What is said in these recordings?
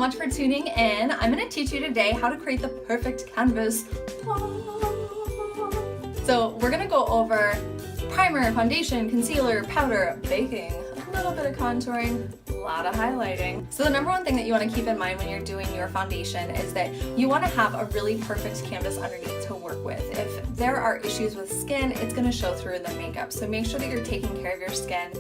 much for tuning in. I'm going to teach you today how to create the perfect canvas. So we're going to go over primer, foundation, concealer, powder, baking, a little bit of contouring, a lot of highlighting. So the number one thing that you want to keep in mind when you're doing your foundation is that you want to have a really perfect canvas underneath to work with. If there are issues with skin, it's going to show through in the makeup. So make sure that you're taking care of your skin.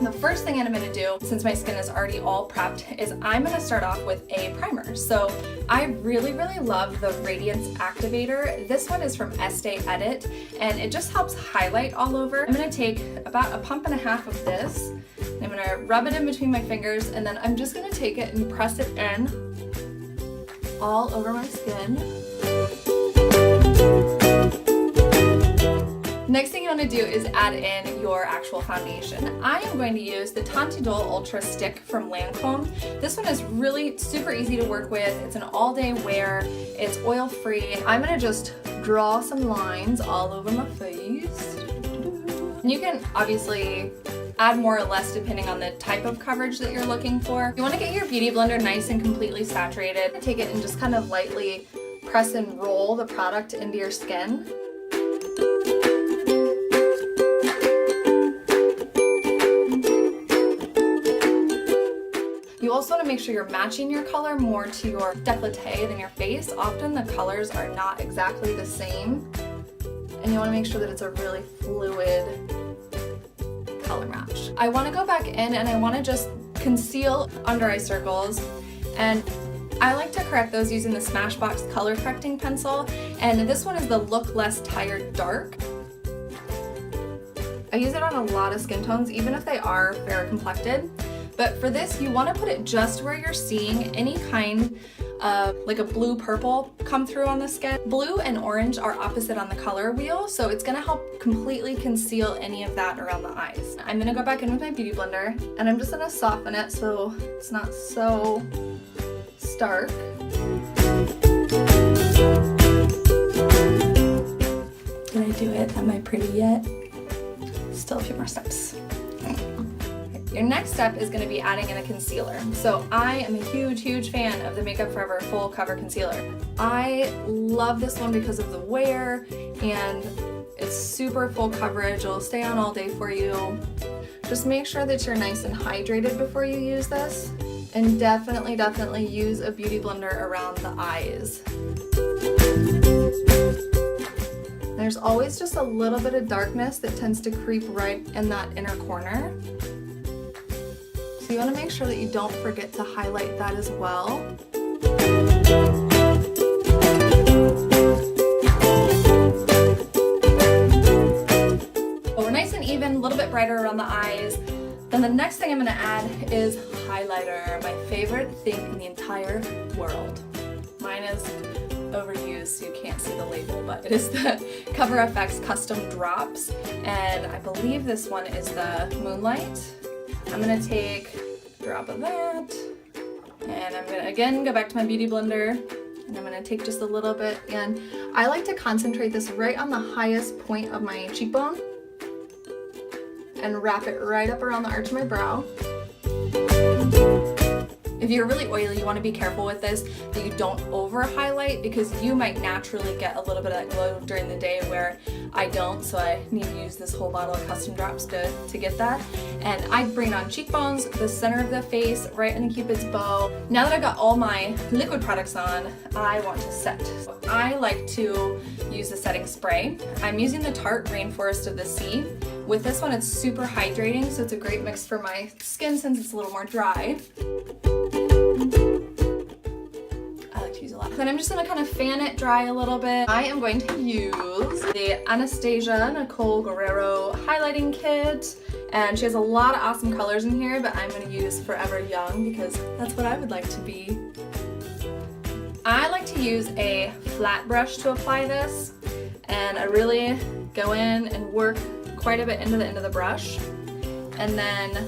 The first thing I'm going to do, since my skin is already all prepped, is I'm going to start off with a primer. So I really love the Radiance Activator. This one is from Estee Edit, and it just helps highlight all over. I'm going to take about a pump and a half of this, and I'm going to rub it in between my fingers, and then I'm just going to take it and press it in all over my skin. Next thing you want to do is add in your actual foundation. I am going to use the Teint Idole Ultra Stick from Lancome. This one is really super easy to work with. It's an all-day wear. It's oil-free. I'm going to just draw some lines all over my face. And you can obviously add more or less depending on the type of coverage that you're looking for. You want to get your Beauty Blender nice and completely saturated. Take it and just kind of lightly press and roll the product into your skin. You also want to make sure you're matching your color more to your décolleté than your face. Often the colors are not exactly the same, and you want to make sure that it's a really fluid color match. I want to go back in and I want to just conceal under eye circles, and I like to correct those using the Smashbox color correcting pencil, and this one is the Look Less Tired Dark. I use it on a lot of skin tones, even if they are fair complected. But for this, you want to put it just where you're seeing any kind of like a blue-purple come through on the skin. Blue and orange are opposite on the color wheel, so it's going to help completely conceal any of that around the eyes. I'm going to go back in with my Beauty Blender, and I'm just going to soften it so it's not so stark. Did I do it? Am I pretty yet? Still a few more steps. Your next step is going to be adding in a concealer. So I am a huge fan of the Makeup Forever Full Cover Concealer. I love this one because of the wear, and it's super full coverage. It'll stay on all day for you. Just make sure that you're nice and hydrated before you use this, and definitely use a Beauty Blender around the eyes. There's always just a little bit of darkness that tends to creep right in that inner corner. So you want to make sure that you don't forget to highlight that as well. We're nice and even, a little bit brighter around the eyes. Then the next thing I'm going to add is highlighter, my favorite thing in the entire world. Mine is overused, so you can't see the label, but it is the Cover FX Custom Drops, and I believe this one is the Moonlight. I'm going to take a drop of that, and I'm going to again go back to my Beauty Blender, and I'm going to take just a little bit, and I like to concentrate this right on the highest point of my cheekbone and wrap it right up around the arch of my brow. If you're really oily, you want to be careful with this that you don't over highlight, because you might naturally get a little bit of that glow during the day where I don't, so I need to use this whole bottle of custom drops to get that. And I bring it on cheekbones, the center of the face, right in the Cupid's bow. Now that I've got all my liquid products on, I want to set. So I like to use the setting spray. I'm using the Tarte Rainforest of the Sea. With this one, it's super hydrating, so it's a great mix for my skin since it's a little more dry. I like to use a lot. Then I'm just going to kind of fan it dry a little bit. I am going to use the Anastasia Nicole Guerriero highlighting kit, and she has a lot of awesome colors in here, but I'm going to use Forever Young because that's what I would like to be. I like to use a flat brush to apply this, and I really go in and work quite a bit into the end of the brush, and then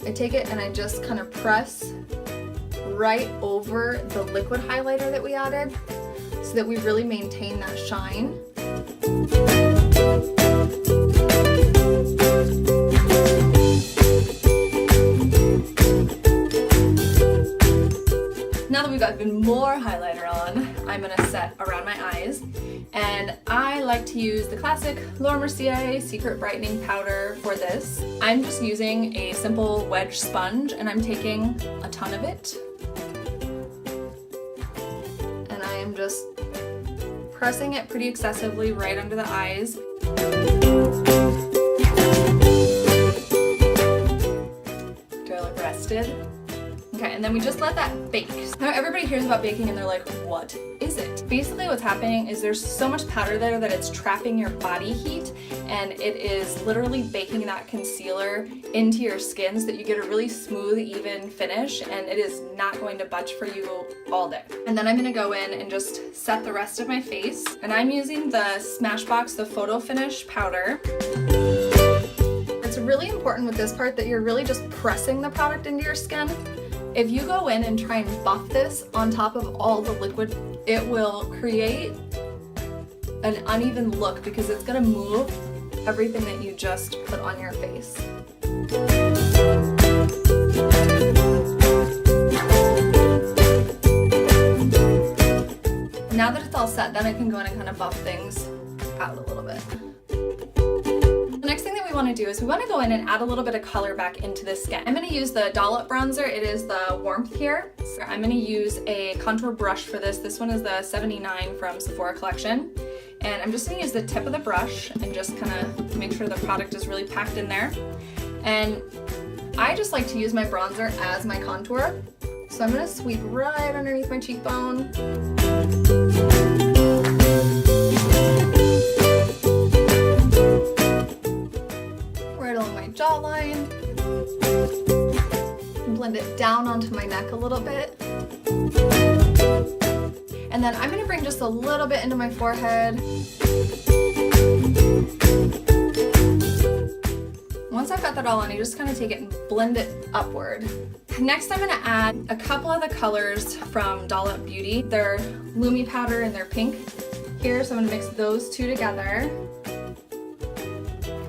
I take it and I just kind of press right over the liquid highlighter that we added so that we really maintain that shine. got even more highlighter on, I'm gonna set around my eyes. And I like to use the classic Mercier Secret Brightening Powder for this. I'm just using a simple wedge sponge and I'm taking a ton of it. And I am just pressing it pretty excessively right under the eyes. Do I look rested? Okay, and then we just let that bake. Now everybody hears about baking and they're like, what is it? Basically what's happening is there's so much powder there that it's trapping your body heat, and it is literally baking that concealer into your skin so that you get a really smooth, even finish, and it is not going to budge for you all day. And then I'm gonna go in and just set the rest of my face, and I'm using the Smashbox, the Photo Finish powder. It's really important with this part that you're really just pressing the product into your skin. If you go in and try and buff this on top of all the liquid, it will create an uneven look because it's gonna move everything that you just put on your face. Now that it's all set, then I can go in and kind of buff things out a little bit. The next thing that we want to do is we want to go in and add a little bit of color back into the skin. I'm going to use the Dollup bronzer. It is the Warmth here. So I'm going to use a contour brush for this. This one is the 79 from Sephora collection. And I'm just going to use the tip of the brush and just kind of make sure the product is really packed in there. And I just like to use my bronzer as my contour. So I'm going to sweep right underneath my cheekbone. Jawline, blend it down onto my neck a little bit, and then I'm going to bring just a little bit into my forehead. Once I've got that all on, you just kind of take it and blend it upward. Next I'm going to add a couple of the colors from Dollup Beauty. They're Lumie powder and they're pink here, so I'm going to mix those two together.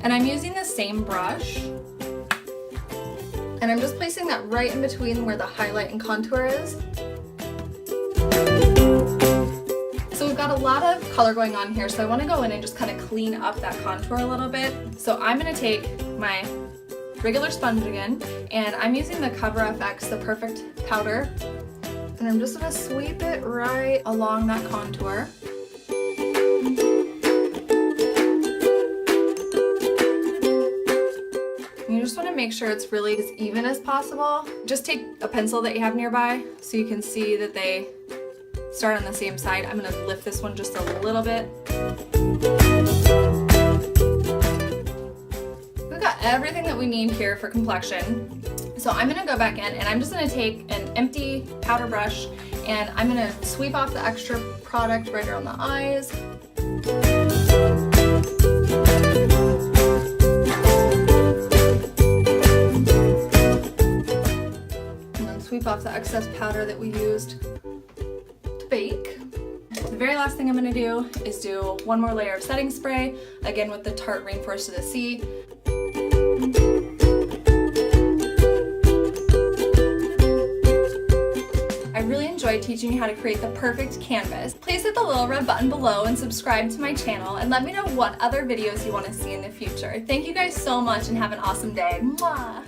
And I'm using the same brush, and I'm just placing that right in between where the highlight and contour is. So we've got a lot of color going on here, so I want to go in and just kind of clean up that contour a little bit. So I'm going to take my regular sponge again, and I'm using the Cover FX, the Perfect powder, and I'm just going to sweep it right along that contour. You just want to make sure it's really as even as possible. Just take a pencil that you have nearby so you can see that they start on the same side. I'm going to lift this one just a little bit. We've got everything that we need here for complexion. So I'm going to go back in and I'm just going to take an empty powder brush and I'm going to sweep off the extra product right around the eyes. Sweep off the excess powder that we used to bake. The very last thing I'm going to do is do one more layer of setting spray, again with the Tarte Rainforest of the Sea. I really enjoyed teaching you how to create the perfect canvas. Please hit the little red button below and subscribe to my channel and let me know what other videos you want to see in the future. Thank you guys so much and have an awesome day. Mwah!